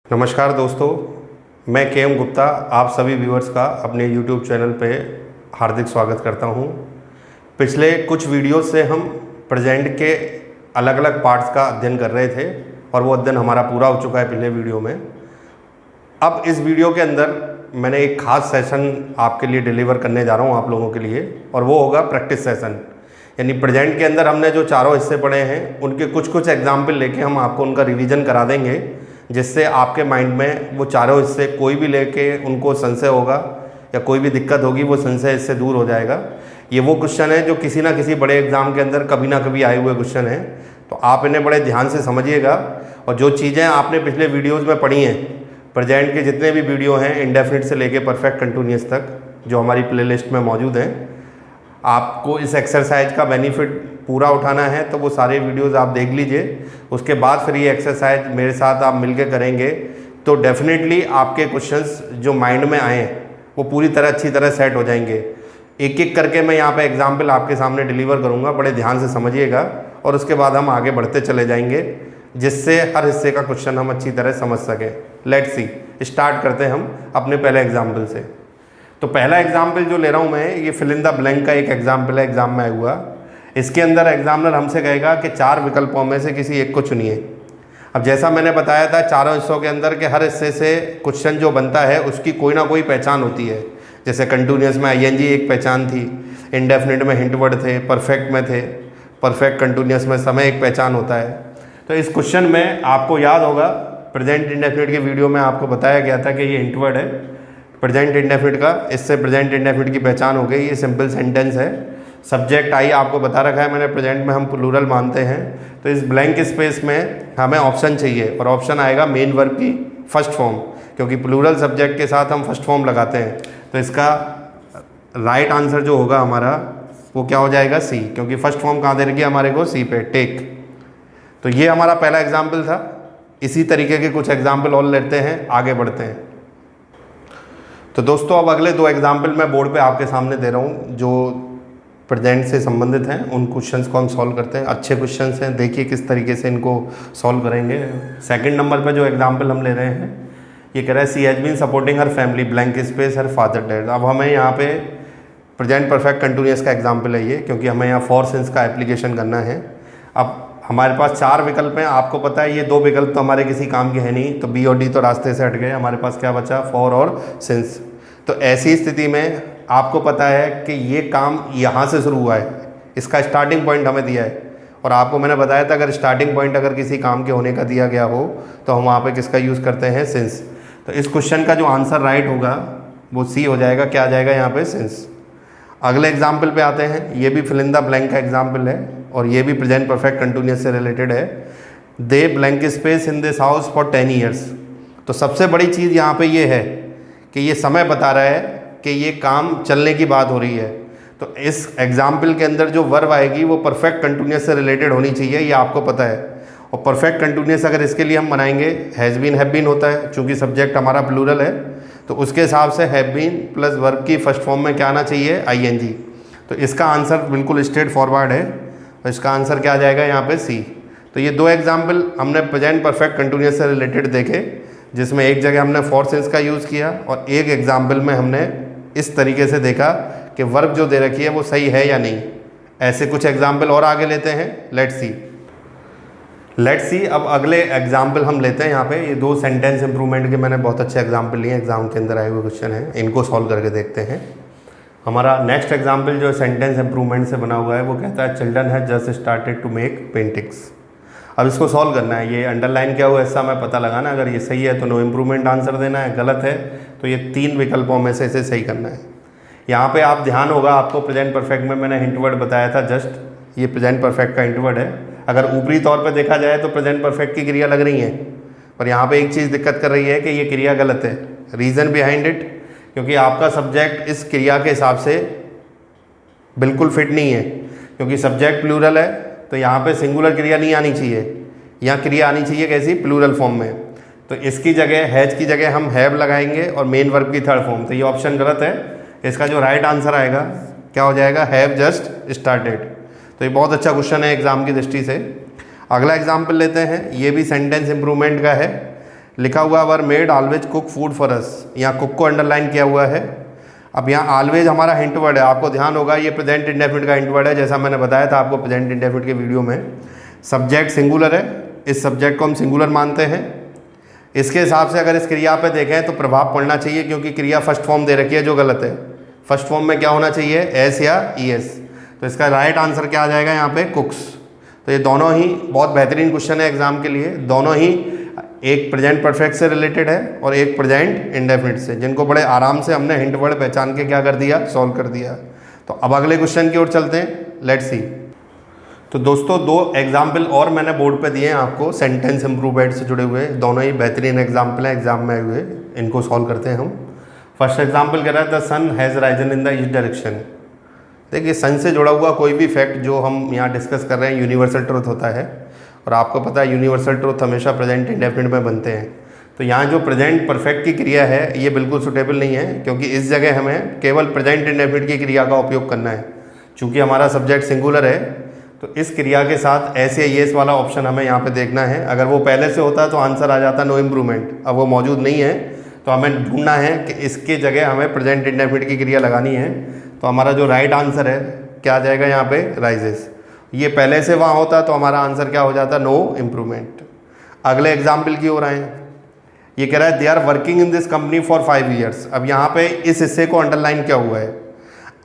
नमस्कार दोस्तों, मैं के एम गुप्ता आप सभी व्यूअर्स का अपने यूट्यूब चैनल पे हार्दिक स्वागत करता हूँ। पिछले कुछ वीडियो से हम प्रेजेंट के अलग अलग पार्ट्स का अध्ययन कर रहे थे और वो अध्ययन हमारा पूरा हो चुका है पिछले वीडियो में। अब इस वीडियो के अंदर मैंने एक ख़ास सेशन आपके लिए डिलीवर करने जा रहा हूँ आप लोगों के लिए, और वो होगा प्रैक्टिस सेशन। यानी प्रेजेंट के अंदर हमने जो चारों हिस्से पढ़े हैं उनके कुछ कुछ एग्जाम्पल लेके हम आपको उनका रिवीजन करा देंगे, जिससे आपके माइंड में वो चारों हिस्से कोई भी लेके उनको संशय होगा या कोई भी दिक्कत होगी वो संशय इससे दूर हो जाएगा। ये वो क्वेश्चन है जो किसी ना किसी बड़े एग्ज़ाम के अंदर कभी ना कभी आए हुए क्वेश्चन हैं, तो आप इन्हें बड़े ध्यान से समझिएगा। और जो चीज़ें आपने पिछले वीडियोज़ में पढ़ी हैं, प्रेजेंट के जितने भी वीडियो हैं इंडेफिनिट से लेके परफेक्ट कंटिन्यूअस तक जो हमारी प्लेलिस्ट में मौजूद हैं, आपको इस एक्सरसाइज का बेनिफिट पूरा उठाना है तो वो सारे वीडियोस आप देख लीजिए। उसके बाद फिर ये एक्सरसाइज मेरे साथ आप मिलके करेंगे तो डेफिनेटली आपके क्वेश्चंस जो माइंड में आए वो पूरी तरह अच्छी तरह सेट हो जाएंगे। एक एक करके मैं यहाँ पे एग्जाम्पल आपके सामने डिलीवर करूँगा, बड़े ध्यान से समझिएगा और उसके बाद हम आगे बढ़ते चले जाएंगे, जिससे हर हिस्से का क्वेश्चन हम अच्छी तरह समझ सकें। लेट्स सी, स्टार्ट करते हैं हम अपने पहले एग्जाम्पल से। तो पहला एग्जाम्पल जो ले रहा हूँ मैं, ये फिल इन द ब्लैंक का एक एग्जाम्पल है, एग्जाम में आया हुआ। इसके अंदर एग्जामिनर हमसे कहेगा कि 4 विकल्पों में से किसी एक को चुनिए। अब जैसा मैंने बताया था, चारों हिस्सों के अंदर के हर हिस्से से क्वेश्चन जो बनता है उसकी कोई ना कोई पहचान होती है। जैसे कंटिन्यूअस में आईएनजी एक पहचान थी, इंडेफिनिट में हिंट वर्ड थे, परफेक्ट में थे, परफेक्ट कंटिन्यूअस में समय एक पहचान होता है। तो इस क्वेश्चन में आपको याद होगा प्रेजेंट इंडेफिनिट की वीडियो में आपको बताया गया था कि ये हिंट वर्ड है प्रेजेंट इंडेफिनिट का, इससे प्रेजेंट इंडेफिनिट की पहचान हो गई। ये सिंपल सेंटेंस है। सब्जेक्ट आई आपको बता रखा है मैंने, प्रेजेंट में हम प्लूरल मानते हैं। तो इस ब्लैंक स्पेस में हमें ऑप्शन चाहिए और ऑप्शन आएगा मेन वर्ब की फर्स्ट फॉर्म, क्योंकि प्लूरल सब्जेक्ट के साथ हम फर्स्ट फॉर्म लगाते हैं। तो इसका राइट आंसर जो होगा हमारा वो क्या हो जाएगा, सी, क्योंकि फर्स्ट फॉर्म कहाँ दे रखी है हमारे को, सी पे, टेक। तो ये हमारा पहला एग्जाम्पल था। इसी तरीके के कुछ एग्जाम्पल और लेते हैं, आगे बढ़ते हैं। तो दोस्तों अब अगले 2 एग्जाम्पल मैं बोर्ड पे आपके सामने दे रहा हूँ जो प्रेजेंट से संबंधित हैं। उन क्वेश्चंस को हम सॉल्व करते हैं। अच्छे क्वेश्चंस हैं, देखिए किस तरीके से इनको सॉल्व करेंगे। सेकंड नंबर पे जो एग्जाम्पल हम ले रहे हैं, ये कह रहा है she has been supporting her family blank space her father dead. अब हमें यहाँ पे प्रेजेंट परफेक्ट कंटिन्यूअस का एग्जाम्पल है ये, क्योंकि हमें यहाँ फॉर सिंस का एप्लीकेशन करना है। अब हमारे पास 4 विकल्प हैं, आपको पता है ये 2 विकल्प तो हमारे किसी काम के हैं नहीं, तो बी और डी तो रास्ते से हट गए। हमारे पास क्या बचा, फॉर और सिंस। तो ऐसी स्थिति में आपको पता है कि ये काम यहाँ से शुरू हुआ है, इसका स्टार्टिंग पॉइंट हमें दिया है, और आपको मैंने बताया था अगर स्टार्टिंग पॉइंट अगर किसी काम के होने का दिया गया हो तो हम वहाँ पे किसका यूज़ करते हैं, सिंस। तो इस क्वेश्चन का जो आंसर राइट होगा वो सी हो जाएगा। क्या आ जाएगा यहाँ पे, सिंस। अगले एग्जाम्पल पे आते हैं। ये भी फिल इन द ब्लैंक का एग्जाम्पल है और ये भी प्रेजेंट परफेक्ट कंटिन्यूअस से रिलेटेड है। They blank space in this house for 10 years. तो सबसे बड़ी चीज़ यहाँ पे ये है कि ये समय बता रहा है कि ये काम चलने की बात हो रही है। तो इस एग्जाम्पल के अंदर जो वर्ब आएगी वो परफेक्ट कंटिन्यूअस से रिलेटेड होनी चाहिए, ये आपको पता है। और परफेक्ट कंटिन्यूअस अगर इसके लिए हम बनाएंगे, हैज़ बीन हैव बीन होता है, चूँकि सब्जेक्ट हमारा प्लूरल है, तो उसके हिसाब से हैव बीन प्लस वर्ब की फर्स्ट फॉर्म में क्या आना चाहिए, आईएनजी। तो इसका आंसर बिल्कुल स्ट्रेट फॉरवर्ड है, तो इसका आंसर क्या आ जाएगा यहाँ पे, सी। तो ये 2 एग्जाम्पल हमने प्रेजेंट परफेक्ट कंटिन्यूअस से रिलेटेड देखे, जिसमें एक जगह हमने फॉर सिंस का यूज़ किया और एक एग्जाम्पल में हमने इस तरीके से देखा कि वर्ब जो दे रखी है वो सही है या नहीं। ऐसे कुछ एग्जाम्पल और आगे लेते हैं। लेट्स सी अब अगले एग्जाम्पल हम लेते हैं। यहाँ पे ये 2 सेंटेंस इंप्रूवमेंट के मैंने बहुत अच्छे एग्जाम्पल लिए, एग्जाम के अंदर आए हुए क्वेश्चन हैं, इनको सॉल्व करके देखते हैं। हमारा नेक्स्ट एग्जाम्पल जो सेंटेंस इंप्रूवमेंट से बना हुआ है वो कहता है children has just started to make paintings. अब इसको सॉल्व करना है। ये अंडरलाइन क्या हुआ ऐसा हमें पता लगाना। अगर ये सही है तो नो इम्प्रूवमेंट आंसर देना है, गलत है तो ये 3 विकल्पों में से इसे सही करना है। यहाँ पे आप ध्यान होगा, आपको प्रेजेंट परफेक्ट में मैंने हिंट वर्ड बताया था, जस्ट ये प्रेजेंट परफेक्ट का हिंट वर्ड है। अगर ऊपरी तौर पे देखा जाए तो प्रेजेंट परफेक्ट की क्रिया लग रही है, पर यहाँ पे एक चीज़ दिक्कत कर रही है कि ये क्रिया गलत है। रीज़न बिहाइंड इट, क्योंकि आपका सब्जेक्ट इस क्रिया के हिसाब से बिल्कुल फिट नहीं है। क्योंकि सब्जेक्ट प्लूरल है तो यहाँ पे सिंगुलर क्रिया नहीं आनी चाहिए, यहाँ क्रिया आनी चाहिए कैसी, प्लूरल फॉर्म में। तो इसकी जगह हैज की जगह हम हैव लगाएंगे और मेन वर्ब की थर्ड फॉर्म। तो ये ऑप्शन गलत है। इसका जो राइट आंसर आएगा क्या हो जाएगा, हैव जस्ट स्टार्टेड। तो ये बहुत अच्छा क्वेश्चन है एग्जाम की दृष्टि से। अगला एग्जाम्पल लेते हैं। ये भी सेंटेंस इंप्रूवमेंट का है। लिखा हुआ were made always cook food for us, यहाँ कुक को अंडरलाइन किया हुआ है। अब यहाँ ऑलवेज हमारा हिंट वर्ड है, आपको ध्यान होगा ये प्रेजेंट इंडेफिनिट का हिंट वर्ड है, जैसा मैंने बताया था आपको प्रेजेंट इंडेफिनिट के वीडियो में। सब्जेक्ट सिंगुलर है, इस सब्जेक्ट को हम सिंगुलर मानते हैं। इसके हिसाब से अगर इस क्रिया पे देखें तो प्रभाव पड़ना चाहिए, क्योंकि क्रिया फर्स्ट फॉर्म दे रखी है जो गलत है। फर्स्ट फॉर्म में क्या होना चाहिए, एस या ई एस। तो इसका राइट आंसर क्या आ जाएगा यहाँ पे, कुक्स। तो ये दोनों ही बहुत बेहतरीन क्वेश्चन है एग्जाम के लिए, दोनों ही एक प्रेजेंट परफेक्ट से रिलेटेड है और एक प्रेजेंट इंडेफिनिट से, जिनको बड़े आराम से हमने हिंट वर्ड पहचान के क्या कर दिया, सॉल्व कर दिया। तो अब अगले क्वेश्चन की ओर चलते हैं, लेट्स सी। तो दोस्तों 2 एग्जाम्पल और मैंने बोर्ड पे दिए हैं आपको, सेंटेंस इम्प्रूवमेंट से जुड़े हुए, दोनों ही बेहतरीन एग्जाम्पल हैं एग्जाम में आए हुए, इनको सॉल्व करते हैं हम। फर्स्ट एग्जाम्पल कह रहा है the sun has risen in the east direction. देखिए सन से जुड़ा हुआ कोई भी फैक्ट जो हम यहाँ डिस्कस कर रहे हैं यूनिवर्सल ट्रुथ होता है, और आपको पता है यूनिवर्सल ट्रुथ हमेशा प्रेजेंट इंडेफिनिट में बनते हैं। तो यहाँ जो प्रेजेंट परफेक्ट की क्रिया है ये बिल्कुल सुटेबल नहीं है, क्योंकि इस जगह हमें केवल प्रेजेंट इंडेफिनिट की क्रिया का उपयोग करना है। चूँकि हमारा सब्जेक्ट सिंगुलर है तो इस क्रिया के साथ एस या येस वाला ऑप्शन हमें यहाँ पे देखना है। अगर वो पहले से होता तो आंसर आ जाता नो इम्प्रूवमेंट। अब वो मौजूद नहीं है तो हमें ढूंढना है कि इसके जगह हमें प्रेजेंट इंडेफिनिट की क्रिया लगानी है। तो हमारा जो राइट आंसर है क्या आ जाएगा यहाँ पे, राइजेस। ये पहले से वहाँ होता तो हमारा आंसर क्या हो जाता, नो इम्प्रूवमेंट। अगले एग्जाम्पल की ओर आए, ये कह रहा है they are working in this company for 5 years. अब यहाँ पे इस हिस्से को अंडरलाइन क्या हुआ है,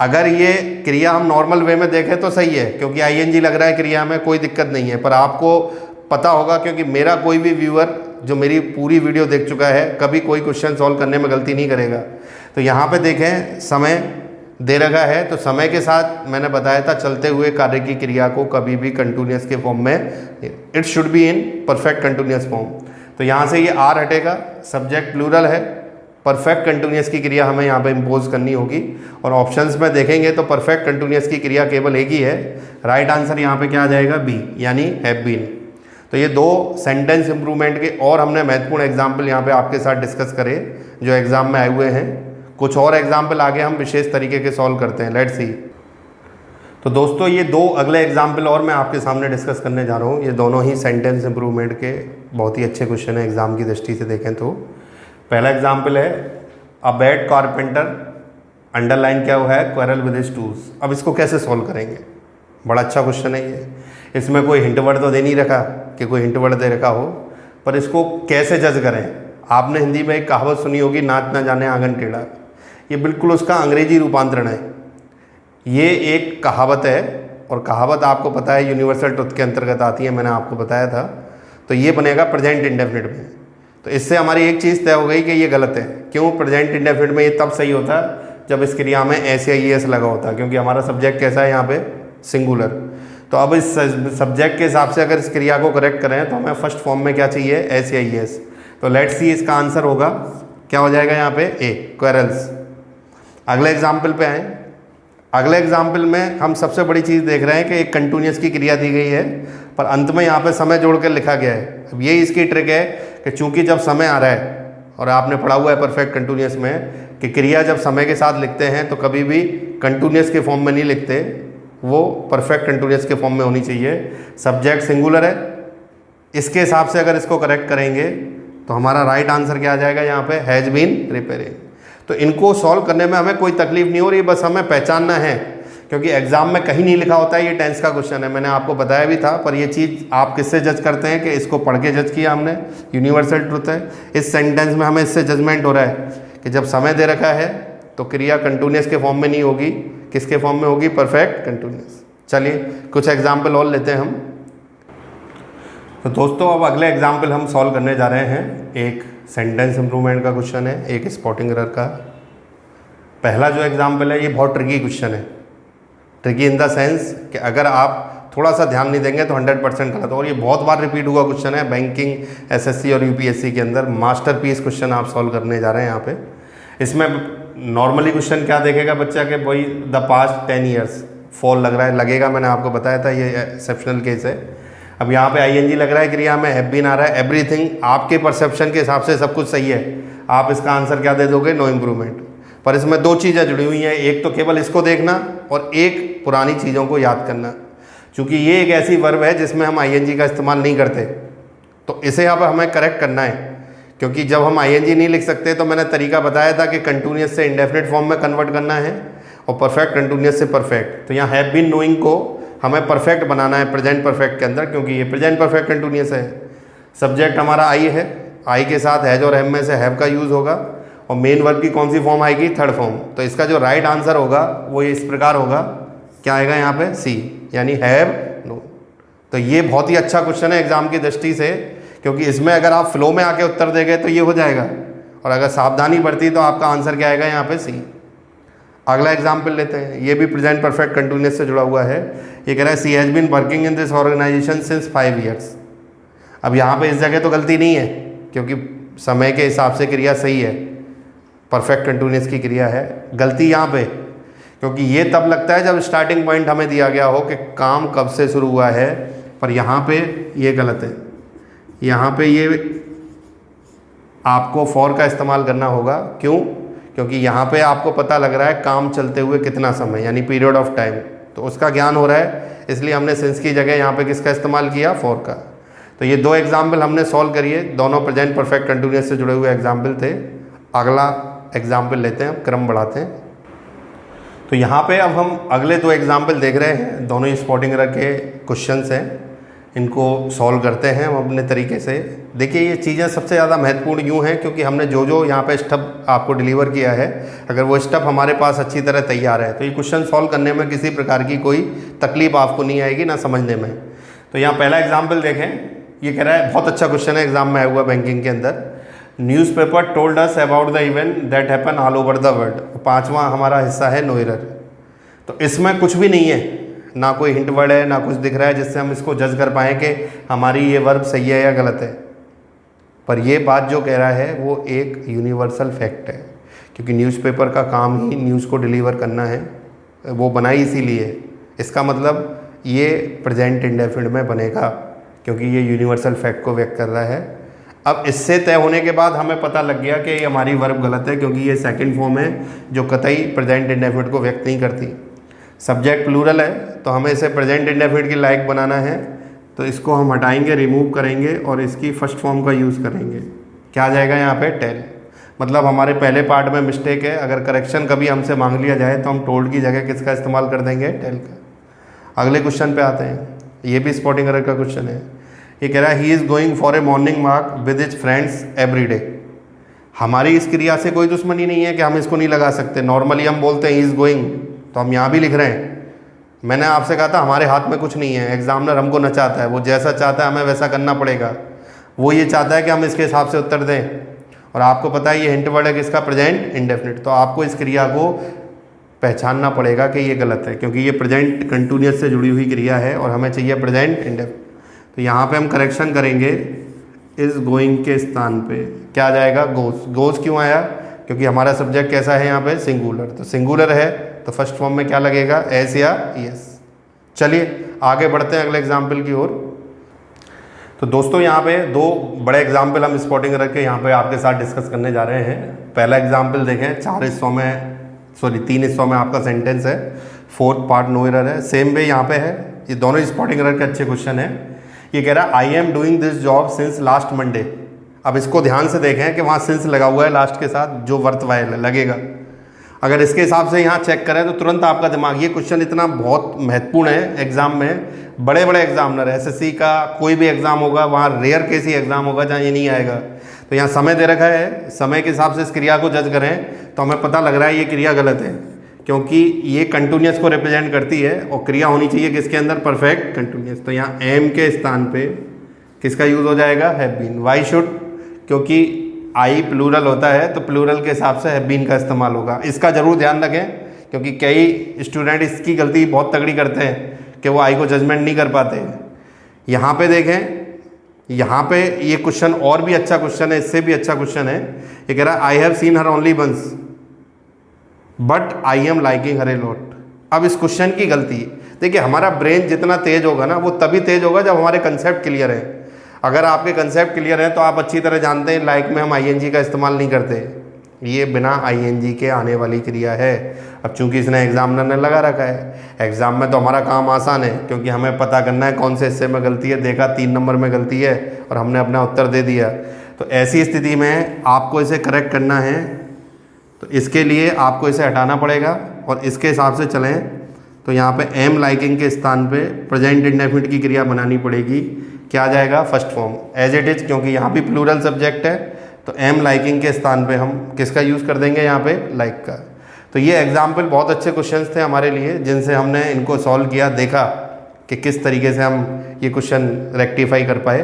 अगर ये क्रिया हम नॉर्मल वे में देखें तो सही है, क्योंकि आईएनजी लग रहा है क्रिया में, कोई दिक्कत नहीं है। पर आपको पता होगा, क्योंकि मेरा कोई भी व्यूअर जो मेरी पूरी वीडियो देख चुका है कभी कोई क्वेश्चन सॉल्व करने में गलती नहीं करेगा। तो यहाँ पे देखें समय दे रखा है, तो समय के साथ मैंने बताया था चलते हुए कार्य की क्रिया को कभी भी कंटिन्यूअस के फॉर्म में, it should be in perfect continuous form. तो यहाँ से ये आर हटेगा, सब्जेक्ट प्लूरल है, परफेक्ट कंटिन्यूअस की क्रिया हमें यहाँ पे इम्पोज करनी होगी। और ऑप्शंस में देखेंगे तो परफेक्ट कंटिन्यूअस की क्रिया केवल एक ही है। राइट आंसर यहाँ पे क्या आ जाएगा, बी, यानी हैव बीन। तो ये 2 सेंटेंस इंप्रूवमेंट के और हमने महत्वपूर्ण एग्जाम्पल यहाँ पे आपके साथ डिस्कस करे जो एग्जाम में आए हुए हैं। कुछ और एग्जाम्पल आगे हम विशेष तरीके के सॉल्व करते हैं, लेट्स सी। तो दोस्तों ये 2 अगले एग्जाम्पल और मैं आपके सामने डिस्कस करने जा रहा हूँ। ये दोनों ही सेंटेंस इंप्रूवमेंट के बहुत ही अच्छे क्वेश्चन है एग्जाम की दृष्टि से देखें तो। पहला एग्जाम्पल है अ बैड कारपेंटर, अंडरलाइन क्या हुआ है, क्वेरल विद हिज टूल्स। अब इसको कैसे सॉल्व करेंगे, बड़ा अच्छा क्वेश्चन है ये। इसमें कोई हिंट वर्ड तो दे नहीं रखा कि कोई हिंट वर्ड दे रखा हो, पर इसको कैसे जज करें। आपने हिंदी में एक कहावत सुनी होगी, नाच ना जाने आंगन टेढ़ा। ये बिल्कुल उसका अंग्रेजी रूपांतरण है। ये एक कहावत है, और कहावत आपको पता है यूनिवर्सल ट्रुथ के अंतर्गत आती है, मैंने आपको बताया था। तो ये बनेगा प्रेजेंट इंडेफिनिट में। तो इससे हमारी एक चीज़ तय हो गई कि ये गलत है। क्यों, प्रेजेंट इंडेफिनिट में ये तब सही होता जब इस क्रिया में एस या ई एस लगा होता, क्योंकि हमारा सब्जेक्ट कैसा है यहाँ पे, सिंगुलर। तो अब इस सब्जेक्ट के हिसाब से अगर इस क्रिया को करेक्ट करें तो हमें फर्स्ट फॉर्म में क्या चाहिए, एस या ई एस। तो लेट्स सी, इसका आंसर होगा क्या हो जाएगा यहाँ पे, ए, क्वेरल्स। अगले एग्जाम्पल पे आए। अगले एग्जाम्पल में हम सबसे बड़ी चीज़ देख रहे हैं कि एक कंटिन्यूअस की क्रिया दी गई है, पर अंत में यहाँ पे समय जोड़कर लिखा गया है। अब यही इसकी ट्रिक है कि चूंकि जब समय आ रहा है, और आपने पढ़ा हुआ है परफेक्ट कंटिन्यूअस में कि क्रिया जब समय के साथ लिखते हैं तो कभी भी कंटिन्यूअस के फॉर्म में नहीं लिखते, वो परफेक्ट कंटिन्यूअस के फॉर्म में होनी चाहिए। सब्जेक्ट सिंगुलर है, इसके हिसाब से अगर इसको करेक्ट करेंगे तो हमारा राइट आंसर क्या आ जाएगा यहाँ पे, हैज बीन रिपेयरिंग। तो इनको सॉल्व करने में हमें कोई तकलीफ नहीं हो रही, बस हमें पहचानना है, क्योंकि एग्जाम में कहीं नहीं लिखा होता है ये टेंस का क्वेश्चन है, मैंने आपको बताया भी था। पर ये चीज़ आप किससे जज करते हैं कि इसको पढ़ के जज किया हमने, यूनिवर्सल ट्रुथ है। इस सेंटेंस में हमें इससे जजमेंट हो रहा है कि जब समय दे रखा है तो क्रिया कंटिन्यूअस के फॉर्म में नहीं होगी, किसके फॉर्म में होगी, परफेक्ट कंटिन्यूअस। चलिए कुछ एग्जाम्पल और लेते हैं हम। तो दोस्तों अब अगले एग्जाम्पल हम सॉल्व करने जा रहे हैं। एक सेंटेंस इंप्रूवमेंट का क्वेश्चन है, एक स्पॉटिंग एरर का। पहला जो एग्जाम्पल है ये बहुत ट्रिकी क्वेश्चन है, ट्रिकी इन द सेंस कि अगर आप थोड़ा सा ध्यान नहीं देंगे तो 100% गलत। और ये बहुत बार रिपीट हुआ क्वेश्चन है बैंकिंग, एसएससी और यूपीएससी के अंदर। मास्टरपीस क्वेश्चन आप सॉल्व करने जा रहे हैं यहाँ पे। इसमें नॉर्मली क्वेश्चन क्या देखेगा बच्चा के भाई द पास्ट 10 ईयर्स फॉल लग रहा है, लगेगा, मैंने आपको बताया था ये एक्सेप्शनल केस है। अब यहाँ पे आईएनजी लग रहा है, क्रिया में हैव बीन आ रहा है, एवरीथिंग आपके परसेप्शन के हिसाब से सब कुछ सही है, आप इसका आंसर क्या दे दोगे, नो इम्प्रूवमेंट। पर इसमें 2 चीज़ें जुड़ी हुई हैं, एक तो केवल इसको देखना और एक पुरानी चीज़ों को याद करना। चूँकि ये एक ऐसी वर्ब है जिसमें हम आईएनजी का इस्तेमाल नहीं करते, तो इसे अब हमें करेक्ट करना है क्योंकि जब हम आईएनजी नहीं लिख सकते तो मैंने तरीका बताया था कि कंटिन्यूअस से इंडेफिनिट फॉर्म में कन्वर्ट करना है और परफेक्ट कंटिन्यूअस से परफेक्ट। तो यहाँ हैव बीन नोइंग को हमें परफेक्ट बनाना है प्रेजेंट परफेक्ट के अंदर, क्योंकि ये प्रेजेंट परफेक्ट कंटिन्यूअस है। सब्जेक्ट हमारा आई है, आई के साथ हैज और हैव में से हैव का यूज़ होगा और मेन वर्ब की कौन सी फॉर्म आएगी, थर्ड फॉर्म। तो इसका जो राइट आंसर होगा वो इस प्रकार होगा, क्या आएगा यहाँ पे, सी, यानी हैव नो। तो ये बहुत ही अच्छा क्वेश्चन है एग्जाम की दृष्टि से, क्योंकि इसमें अगर आप फ्लो में आके उत्तर देंगे तो ये हो जाएगा, और अगर सावधानी बरती तो आपका आंसर क्या आएगा यहाँ पे, सी। अगला एग्जाम्पल लेते हैं, ये भी प्रेजेंट परफेक्ट कंटिन्यूअस से जुड़ा हुआ है। ये कह रहा है she has been working in this organisation since 5 years. अब यहाँ पे इस जगह तो गलती नहीं है, क्योंकि समय के हिसाब से क्रिया सही है, परफेक्ट कंटिन्यूअस की क्रिया है। गलती यहाँ पे, क्योंकि ये तब लगता है जब स्टार्टिंग पॉइंट हमें दिया गया हो कि काम कब से शुरू हुआ है, पर यहाँ पे ये गलत है। यहाँ पे ये आपको फॉर का इस्तेमाल करना होगा। क्यों? क्योंकि यहाँ पे आपको पता लग रहा है काम चलते हुए कितना समय, यानी पीरियड ऑफ टाइम, तो उसका ज्ञान हो रहा है, इसलिए हमने सिंस की जगह यहाँ पे किसका इस्तेमाल किया, फॉर का। तो ये 2 एग्जाम्पल हमने सॉल्व करिए, दोनों प्रेजेंट परफेक्ट कंटिन्यूअस से जुड़े हुए एग्जाम्पल थे। अगला एग्जाम्पल लेते हैं, क्रम बढ़ाते हैं। तो यहाँ पे अब हम अगले 2 एग्जाम्पल देख रहे हैं, दोनों ही स्पॉटिंग एरर के क्वेश्चंस हैं, इनको सॉल्व करते हैं हम अपने तरीके से। देखिए ये चीज़ें सबसे ज़्यादा महत्वपूर्ण यूँ हैं क्योंकि हमने जो यहाँ पे स्टेप आपको डिलीवर किया है, अगर वो स्टेप हमारे पास अच्छी तरह तैयार है तो ये क्वेश्चन सॉल्व करने में किसी प्रकार की कोई तकलीफ आपको नहीं आएगी, ना समझने में। तो यहाँ पहला एग्जाम्पल देखें, ये कह रहा है, बहुत अच्छा क्वेश्चन है, एग्जाम में आया हुआ बैंकिंग के अंदर। Newspaper told us about the event that happen all over the world. 5वां हमारा हिस्सा है नो एरर। तो इसमें कुछ भी नहीं है, ना कोई हिंट वर्ड है, ना कुछ दिख रहा है जिससे हम इसको जज कर पाएँ कि हमारी ये वर्ब सही है या गलत है। पर ये बात जो कह रहा है वो एक यूनिवर्सल फैक्ट है, क्योंकि न्यूज़पेपर का काम ही न्यूज़ को डिलीवर करना है, वो बनाई इसीलिए। इसका मतलब ये प्रेजेंट इंडेफिनिट में बनेगा, क्योंकि ये यूनिवर्सल फैक्ट को व्यक्त कर रहा है। अब इससे तय होने के बाद हमें पता लग गया कि ये हमारी वर्ब गलत है, क्योंकि ये सेकंड फॉर्म है जो कतई प्रेजेंट इंडेफिनिट को व्यक्त नहीं करती। सब्जेक्ट प्लूरल है तो हमें इसे प्रेजेंट इंडेफिनिट की लायक बनाना है, तो इसको हम हटाएंगे, रिमूव करेंगे और इसकी फर्स्ट फॉर्म का यूज़ करेंगे। क्या आ जाएगा यहाँ पे, टेल। मतलब हमारे पहले पार्ट में मिस्टेक है, अगर करेक्शन कभी हमसे मांग लिया जाए तो हम टोल्ड की जगह किसका इस्तेमाल कर देंगे, टेल का। अगले क्वेश्चन पे आते हैं, ये भी स्पॉटिंग एरर का क्वेश्चन है। ये कह रहा है he is going for a morning walk with his friends every day. हमारी इस क्रिया से कोई दुश्मनी नहीं है कि हम इसको नहीं लगा सकते। नॉर्मली हम बोलते हैं ही इज़ गोइंग, तो हम यहाँ भी लिख रहे हैं। मैंने आपसे कहा था हमारे हाथ में कुछ नहीं है, एग्जामिनर हमको नचाता है, वो जैसा चाहता है हमें वैसा करना पड़ेगा। वो ये चाहता है कि हम इसके हिसाब से उत्तर दें, और आपको पता है ये हिंट वर्ड है किसका, प्रेजेंट इंडेफिनिट। तो आपको इस क्रिया को पहचानना पड़ेगा कि ये गलत है, क्योंकि ये प्रेजेंट कंटिन्यूअस से जुड़ी हुई क्रिया है और हमें चाहिए प्रेजेंट इंडेफिनिट। तो यहाँ पे हम करेक्शन करेंगे, इज़ गोइंग के स्थान पे क्या आ जाएगा, गोज। गोज क्यों आया, क्योंकि हमारा सब्जेक्ट कैसा है यहाँ पे, सिंगुलर। तो सिंगुलर है तो फर्स्ट फॉर्म में क्या लगेगा, एस या यस। चलिए आगे बढ़ते हैं अगले एग्जाम्पल की ओर। तो दोस्तों यहाँ पे 2 बड़े एग्जाम्पल हम स्पॉटिंग एरर के यहाँ पे आपके साथ डिस्कस करने जा रहे हैं। पहला एग्जाम्पल देखें, 3 हिस्सों में आपका सेंटेंस है, 4th पार्ट नो एरर है। सेम वे यहाँ पे है, ये दोनों स्पॉटिंग एरर के अच्छे क्वेश्चन है। ये कह रहा है I am doing this job since last Monday. अब इसको ध्यान से देखें कि वहाँ सिंस लगा हुआ है लास्ट के साथ, जो वर्थवाइल लगेगा। अगर इसके हिसाब से यहाँ चेक करें तो तुरंत आपका दिमाग, ये क्वेश्चन इतना बहुत महत्वपूर्ण है एग्जाम में। बड़े बड़े एग्जामिनर, एसएससी का कोई भी एग्जाम होगा, वहाँ रेयर केस ही एग्जाम होगा जहाँ ये नहीं आएगा। तो यहाँ समय दे रखा है, समय के हिसाब से इस क्रिया को जज करें तो हमें पता लग रहा है ये क्रिया गलत है, क्योंकि ये कंटिन्यूअस को रिप्रेजेंट करती है और क्रिया होनी चाहिए किसके अंदर, परफेक्ट कंटिन्यूअस। तो यहाँ एम के स्थान पे किसका यूज़ हो जाएगा, हैव बीन। वाई शुड, क्योंकि आई प्लूरल होता है तो प्लूरल के हिसाब से हैव बीन का इस्तेमाल होगा। इसका ज़रूर ध्यान रखें, क्योंकि कई स्टूडेंट इसकी गलती बहुत तगड़ी करते हैं कि वो आई को जजमेंट नहीं कर पाते। यहाँ पे देखें, यहाँ पे ये क्वेश्चन और भी अच्छा क्वेश्चन है, इससे भी अच्छा क्वेश्चन है। ये कह रहा है I have seen her only once but I am liking her a lot. अब इस क्वेश्चन की गलती, देखिए हमारा ब्रेन जितना तेज होगा ना, वो तभी तेज होगा जब हमारे कंसेप्ट क्लियर है। अगर आपके कंसेप्ट क्लियर है तो आप अच्छी तरह जानते हैं लाइक में हम आईएनजी का इस्तेमाल नहीं करते, ये बिना आईएनजी के आने वाली क्रिया है। अब चूंकि इसने एग्जामिनर ने लगा रखा है, एग्जाम में तो हमारा काम आसान है, क्योंकि हमें पता करना है कौन से हिस्से में गलती है। देखा 3 नंबर में गलती है और हमने अपना उत्तर दे दिया। तो ऐसी स्थिति में आपको इसे करेक्ट करना है, तो इसके लिए आपको इसे हटाना पड़ेगा और इसके हिसाब से चलें तो यहाँ पे एम लाइकिंग के स्थान पे प्रेजेंट इंडेफिनिट की क्रिया बनानी पड़ेगी। क्या आ जाएगा? First form as it is, क्योंकि यहाँ भी प्लूरल सब्जेक्ट है तो एम लाइकिंग के स्थान पे हम किसका यूज़ कर देंगे? यहाँ पे लाइक का। तो ये एग्जाम्पल बहुत अच्छे क्वेश्चंस थे हमारे लिए, जिनसे हमने इनको सॉल्व किया, देखा कि किस तरीके से हम ये क्वेश्चन रेक्टिफाई कर पाए।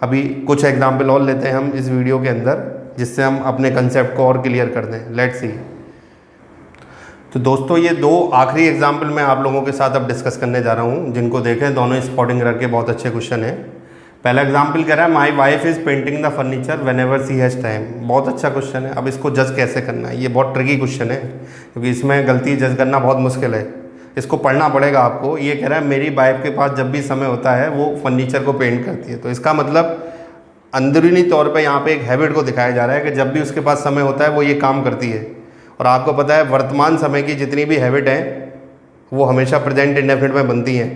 अभी कुछ एग्जाम्पल और लेते हैं हम इस वीडियो के अंदर, जिससे हम अपने कंसेप्ट को और क्लियर कर दें। Let's see. तो दोस्तों ये दो आखिरी एग्जाम्पल मैं आप लोगों के साथ अब डिस्कस करने जा रहा हूँ, जिनको देखें दोनों स्पॉटिंग रख के बहुत अच्छे क्वेश्चन है। पहला एग्जाम्पल कह रहा है my wife is painting the furniture when ever see has time. बहुत अच्छा क्वेश्चन है। अब इसको जज कैसे करना है, ये बहुत ट्रिकी क्वेश्चन है, क्योंकि इसमें गलती जज करना बहुत मुश्किल है। इसको पढ़ना पड़ेगा आपको। ये कह रहा है मेरी वाइफ के पास जब भी समय होता है वो फर्नीचर को पेंट करती है। तो इसका मतलब अंदरूनी तौर पे यहाँ पे एक हैबिट को दिखाया जा रहा है कि जब भी उसके पास समय होता है वो ये काम करती है। और आपको पता है वर्तमान समय की जितनी भी हैबिट हैं वो हमेशा प्रेजेंट इंडेफिनिट में बनती हैं।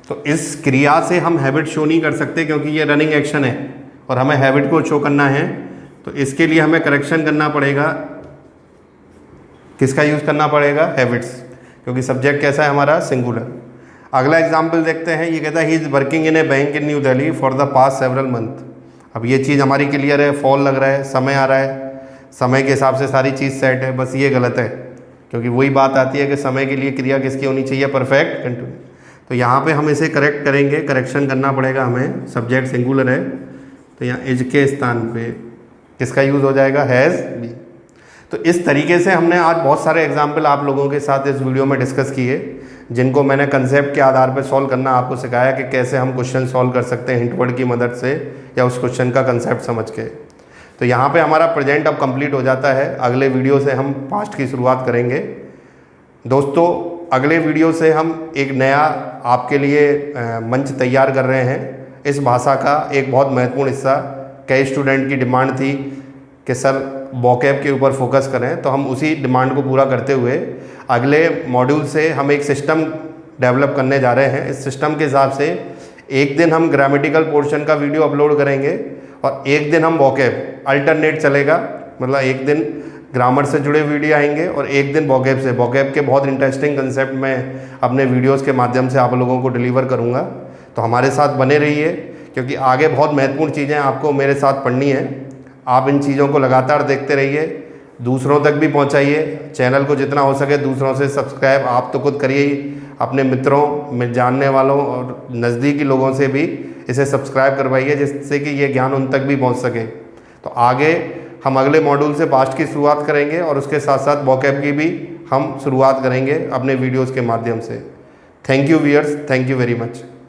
तो इस क्रिया से हम हैबिट शो नहीं कर सकते, क्योंकि ये रनिंग एक्शन है और हमें हैबिट को शो करना है। तो इसके लिए हमें करेक्शन करना पड़ेगा। किसका यूज़ करना पड़ेगा? हैबिट्स, क्योंकि सब्जेक्ट कैसा है हमारा? सिंगुलर। अगला एग्जाम्पल देखते हैं। ये कहता है he is working in A bank in new Delhi for the past several month. अब ये चीज़ हमारी क्लियर है, फॉल लग रहा है, समय आ रहा है, समय के हिसाब से सारी चीज़ सेट है। बस ये गलत है, क्योंकि वही बात आती है कि समय के लिए क्रिया किसकी होनी चाहिए? Perfect continue. तो यहाँ पे हम इसे करेक्ट करेंगे, करेक्शन करना पड़ेगा हमें। सब्जेक्ट सिंगुलर है तो यहाँ इज के स्थान पे किसका यूज़ हो जाएगा? Has be. तो इस तरीके से हमने आज बहुत सारे एग्जाम्पल आप लोगों के साथ इस वीडियो में डिस्कस किए, जिनको मैंने कंसेप्ट के आधार पर सॉल्व करना आपको सिखाया कि कैसे हम क्वेश्चन सॉल्व कर सकते हैं हिंट वर्ड की मदद से या उस क्वेश्चन का कंसेप्ट समझ के। तो यहाँ पे हमारा प्रेजेंट अब कंप्लीट हो जाता है। अगले वीडियो से हम पास्ट की शुरुआत करेंगे। दोस्तों अगले वीडियो से हम एक नया आपके लिए मंच तैयार कर रहे हैं। इस भाषा का एक बहुत महत्वपूर्ण हिस्सा, कई स्टूडेंट की डिमांड थी कि सर वोकैब के ऊपर फोकस करें, तो हम उसी डिमांड को पूरा करते हुए अगले मॉड्यूल से हम एक सिस्टम डेवलप करने जा रहे हैं। इस सिस्टम के हिसाब से एक दिन हम ग्रामेटिकल पोर्शन का वीडियो अपलोड करेंगे और एक दिन हम वोकैब, अल्टरनेट चलेगा। मतलब एक दिन ग्रामर से जुड़े वीडियो आएंगे और एक दिन वोकैब से। वोकैब के बहुत इंटरेस्टिंग कंसेप्ट मैं अपने वीडियोस के माध्यम से आप लोगों को डिलीवर करूंगा। तो हमारे साथ बने रहिए, क्योंकि आगे बहुत महत्वपूर्ण चीज़ें आपको मेरे साथ पढ़नी है। आप इन चीज़ों को लगातार देखते रहिए, दूसरों तक भी पहुंचाइए। चैनल को जितना हो सके दूसरों से सब्सक्राइब आप तो खुद करिए ही, अपने मित्रों में जानने वालों और नज़दीकी लोगों से भी इसे सब्सक्राइब करवाइए, जिससे कि ये ज्ञान उन तक भी पहुंच सके। तो आगे हम अगले मॉड्यूल से पास्ट की शुरुआत करेंगे और उसके साथ साथ वोकैब की भी हम शुरुआत करेंगे अपने वीडियोज़ के माध्यम से। Thank you viewers, thank you very much.